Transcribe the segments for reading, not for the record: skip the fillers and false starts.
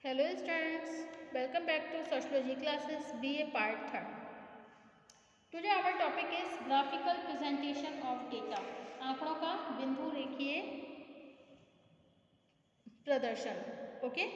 Hello students, welcome back to Sociology classes BA part 3rd. Today our topic is graphical presentation of data. आंकड़ों का बिंदु रेखीय प्रदर्शन. Okay?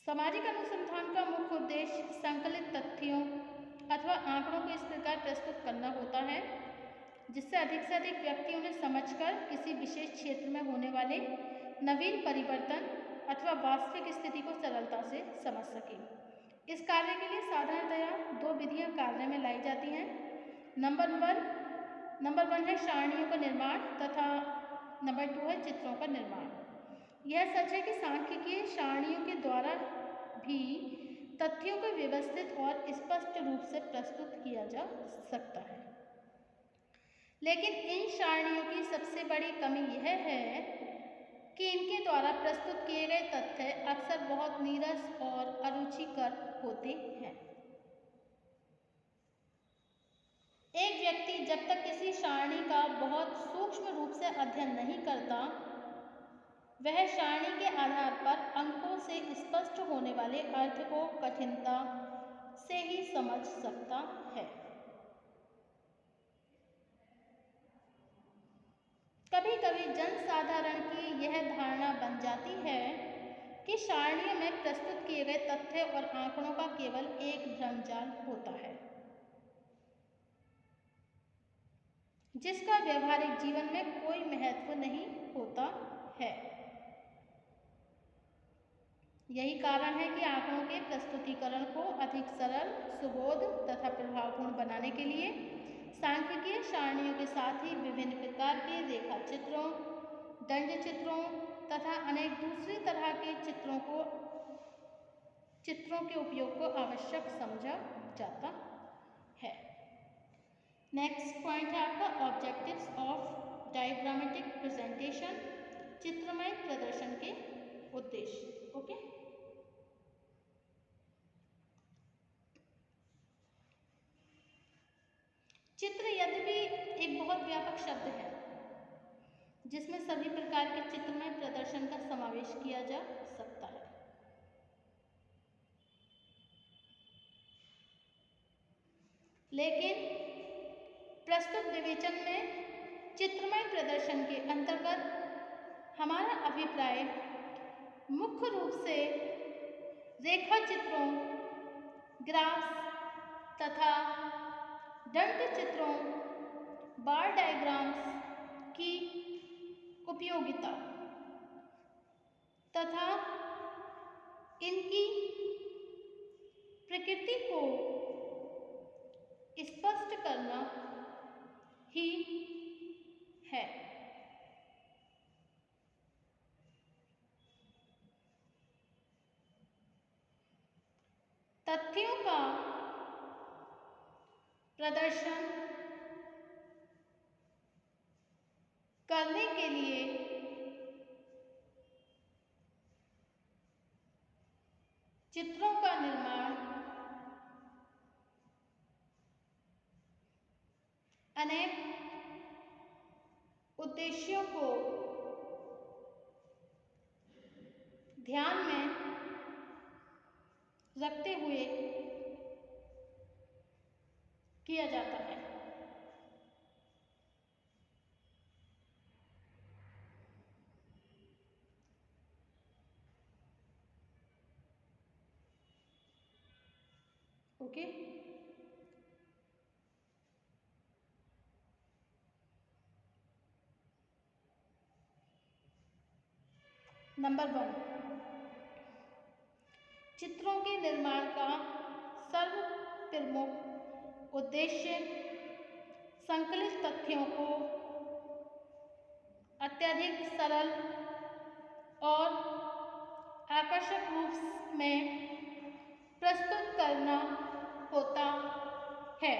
सामाजिक अनुसंधान का मुख्य उद्देश्य संकलित तथ्यों अथवा आंकड़ों को इस प्रकार प्रस्तुत करना होता है जिससे अधिक से अधिक व्यक्ति उन्हें समझकर किसी विशेष क्षेत्र में होने वाले नवीन परिवर्तन अथवा वास्तविक स्थिति को सरलता से समझ सके। इस कार्य के लिए साधारणतया दो विधियां कार्य में लाई जाती हैं। नंबर वन है सारणियों का निर्माण तथा नंबर 2 है चित्रों का निर्माण। यह सच है कि सांख्यिकीय सारणियों के द्वारा भी तथ्यों को व्यवस्थित और स्पष्ट रूप से प्रस्तुत किया जा सकता है, लेकिन इन सारणियों की सबसे बड़ी कमी यह है कि इनके द्वारा प्रस्तुत किए गए तथ्य अक्सर बहुत नीरस और अरुचिकर होते हैं। एक व्यक्ति जब तक किसी सारणी का बहुत सूक्ष्म रूप से अध्ययन नहीं करता, वह सारणी के आधार पर अंकों से स्पष्ट होने वाले अर्थ को कठिनता से ही समझ सकता है। कभी कभी जनसाधारण की यह धारणा बन जाती है कि सारणियों में प्रस्तुत किए गए तथ्य और आंकड़ों का केवल एक भ्रमजाल होता है, जिसका व्यवहारिक जीवन में कोई महत्व नहीं होता है। यही कारण है कि आंकड़ों के प्रस्तुतिकरण को अधिक सरल, सुबोध तथा प्रभावपूर्ण बनाने के लिए सांख्यिकीय सारणियों के साथ ही विभिन्न प्रकार के रेखा चित्रों, दंड चित्रों तथा अनेक दूसरी तरह के चित्रों के उपयोग को आवश्यक समझा जाता है। नेक्स्ट पॉइंट है आपका ऑब्जेक्टिव्स ऑफ डायग्रामेटिक प्रेजेंटेशन, चित्रमय प्रदर्शन के उद्देश्य। ओके, चित्र यद्यपि एक बहुत व्यापक शब्द है जिसमें सभी प्रकार के चित्रमय प्रदर्शन का समावेश किया जा सकता है, लेकिन प्रस्तुत विवेचन में चित्रमय प्रदर्शन के अंतर्गत हमारा अभिप्राय मुख्य रूप से रेखा चित्रों, ग्राफ्स तथा दंड चित्रों, बार डायग्राम्स की उपयोगिता तथा इनकी प्रकृति को स्पष्ट करना ही है। तथ्यों का प्रदर्शन करने के लिए चित्रों का निर्माण अनेक उद्देश्यों को ध्यान में रखते हुए किया जाता है। ओके, नंबर 1, चित्रों के निर्माण का सर्वप्रमुख उद्देश्य संकलित तथ्यों को अत्यधिक सरल और आकर्षक रूप में प्रस्तुत करना होता है।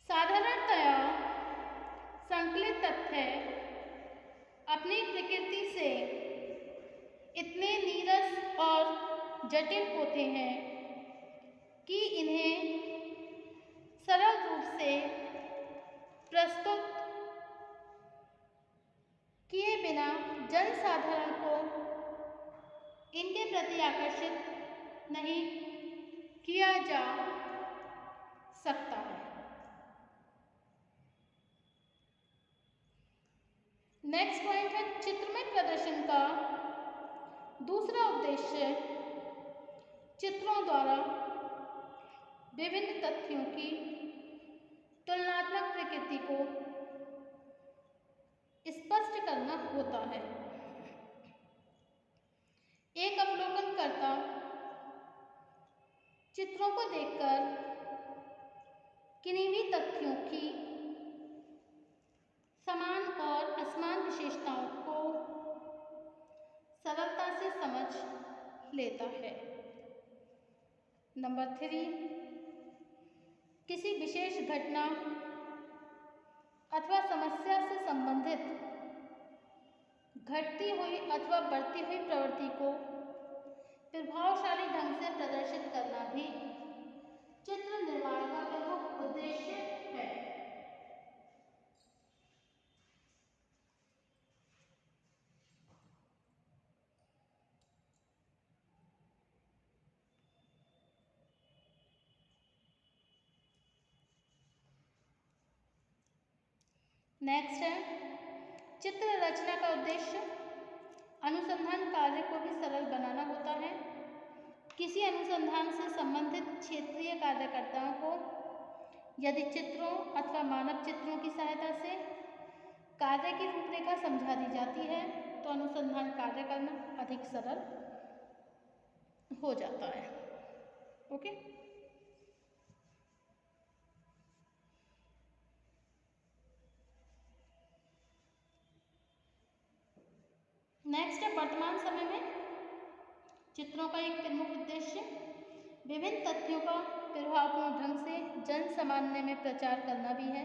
साधारणतया संकलित तथ्य अपनी प्रकृति से इतने नीरस और जटिल होते हैं कि इन्हें सरल रूप से प्रस्तुत किए बिना जनसाधारण को इनके प्रति आकर्षित नहीं किया जा सकता है। नेक्स्ट पॉइंट है चित्रमय प्रदर्शन का दूसरा उद्देश्य चित्रों द्वारा विभिन्न तथ्यों की तुलनात्मक प्रकृति को स्पष्ट करना होता है। एक अवलोकनकर्ता चित्रों को देखकर किन्हीं भी तथ्यों की समान और असमान विशेषताओं को सरलता से समझ लेता है। नंबर 3, किसी विशेष घटना अथवा समस्या से संबंधित घटती हुई अथवा बढ़ती हुई प्रवृत्ति को प्रभावशाली ढंग से प्रदर्शित करना भी चित्र निर्माण का प्रमुख उद्देश्य है। नेक्स्ट है चित्र रचना का उद्देश्य अनुसंधान कार्य को भी सरल बनाना होता है। किसी अनुसंधान से संबंधित क्षेत्रीय कार्यकर्ताओं को यदि चित्रों अथवा मानव चित्रों की सहायता से कार्य की रूपरेखा समझा दी जाती है तो अनुसंधान कार्य करना अधिक सरल हो जाता है। ओके, नेक्स्ट है वर्तमान समय में चित्रों का एक प्रमुख उद्देश्य विभिन्न तथ्यों का प्रभावपूर्ण ढंग से जन सामान्य में प्रचार करना भी है।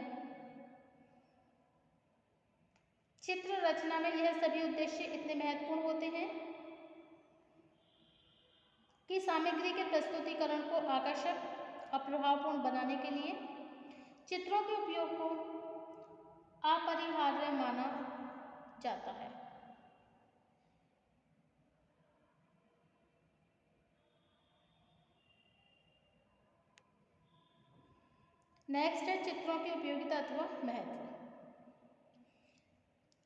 चित्र रचना में यह सभी उद्देश्य इतने महत्वपूर्ण होते हैं कि सामग्री के प्रस्तुतिकरण को आकर्षक और प्रभावपूर्ण बनाने के लिए चित्रों के उपयोग को अपरिहार्य माना जाता है। नेक्स्ट है चित्रों की उपयोगिता अथवा महत्व।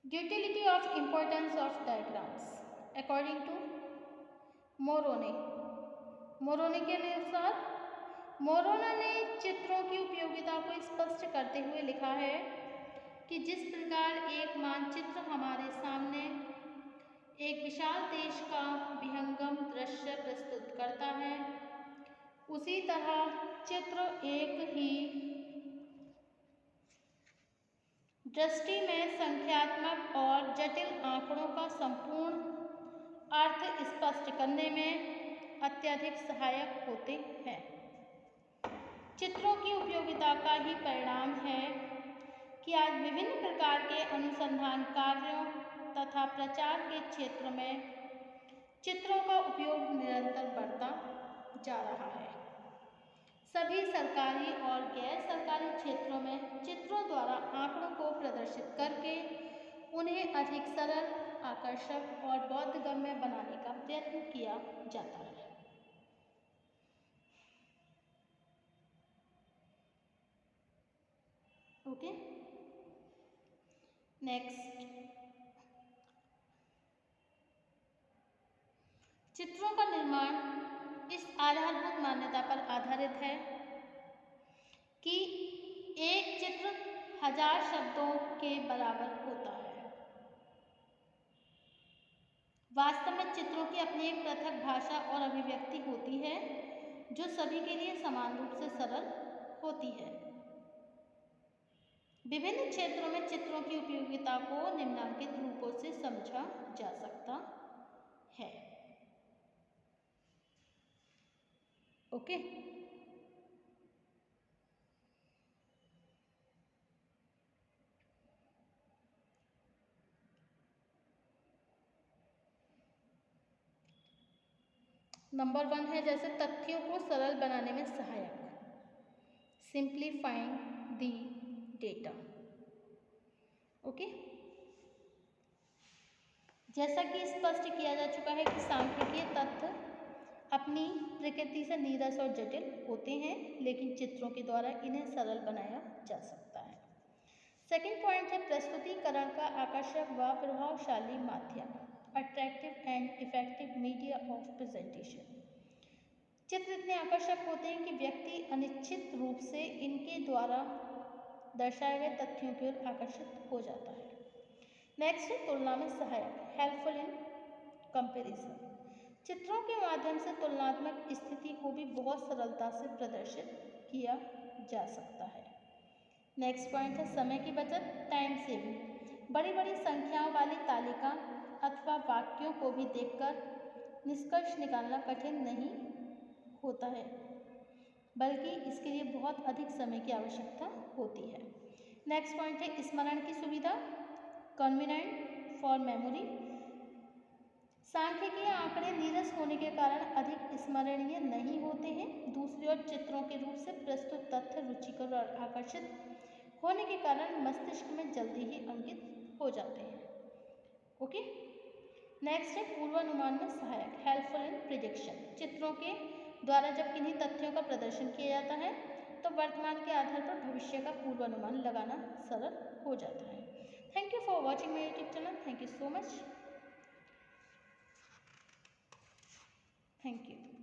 Utility of importance of diagrams according to Moroney के अनुसार मोरोना ने चित्रों की उपयोगिता को स्पष्ट करते हुए लिखा है कि जिस प्रकार एक मानचित्र हमारे सामने एक विशाल देश का विहंगम दृश्य प्रस्तुत करता है, उसी तरह चित्र एक ही दृष्टि में संख्यात्मक और जटिल आंकड़ों का संपूर्ण अर्थ स्पष्ट करने में अत्यधिक सहायक होते हैं। चित्रों की उपयोगिता का ही परिणाम है कि आज विभिन्न प्रकार के अनुसंधान कार्यों तथा प्रचार के क्षेत्र में चित्रों का उपयोग निरंतर बढ़ता जा रहा है। सभी सरकारी और गैर सरकारी क्षेत्रों में चित्रों द्वारा आंकड़ों को प्रदर्शित करके उन्हें अधिक सरल, आकर्षक और बोधगम्य बनाने का प्रयत्न किया जाता है। ओके, नेक्स्ट, चित्रों का निर्माण इस आधारभूत मान्यता पर आधारित है कि एक चित्र 1000 शब्दों के बराबर होता है। वास्तव में चित्रों की अपनी एक पृथक भाषा और अभिव्यक्ति होती है जो सभी के लिए समान रूप से सरल होती है। विभिन्न क्षेत्रों में चित्रों की उपयोगिता को निम्नलिखित रूपों से समझा जा सकता है। ओके। नंबर 1 है जैसे तथ्यों को सरल बनाने में सहायक, सिंप्लीफाइंग द डेटा। ओके, जैसा कि स्पष्ट किया जा चुका है कि सांख्यिकीय तथ्य अपनी प्रकृति से नीरस और जटिल होते हैं, लेकिन चित्रों के द्वारा इन्हें सरल बनाया जा सकता है। सेकंड पॉइंट है प्रस्तुतिकरण का आकर्षक व प्रभावशाली माध्यम, attractive and effective media of presentation. चित्र इतने आकर्षक होते हैं कि व्यक्ति अनिश्चित रूप से इनके द्वारा दर्शाए गए तथ्यों की ओर आकर्षित हो जाता है। नेक्स्ट है तुलना में सहायक, हेल्पफुल इन कंपैरिजन। चित्रों के माध्यम से तुलनात्मक स्थिति को भी बहुत सरलता से प्रदर्शित किया जा सकता है। नेक्स्ट पॉइंट है समय की बचत, टाइम सेविंग। बड़ी बड़ी संख्याओं वाली तालिका अथवा वाक्यों को भी देखकर निष्कर्ष निकालना कठिन नहीं होता है, बल्कि इसके लिए बहुत अधिक समय की आवश्यकता होती है। नेक्स्ट पॉइंट है स्मरण की सुविधा, कन्वीनिएंट फॉर मेमोरी। सांख्यिकीय आंकड़े नीरस होने के कारण अधिक स्मरणीय नहीं होते हैं। दूसरी ओर चित्रों के रूप से प्रस्तुत तथ्य रुचिकर और आकर्षित होने के कारण मस्तिष्क में जल्दी ही अंकित हो जाते हैं। ओके, नेक्स्ट है पूर्वानुमान में सहायक, हेल्पफुल इन प्रिडिक्शन। चित्रों के द्वारा जब किन्हीं तथ्यों का प्रदर्शन किया जाता है तो वर्तमान के आधार पर भविष्य का पूर्वानुमान लगाना सरल हो जाता है। Thank you for watching my YouTube channel. Thank you so much. Thank you.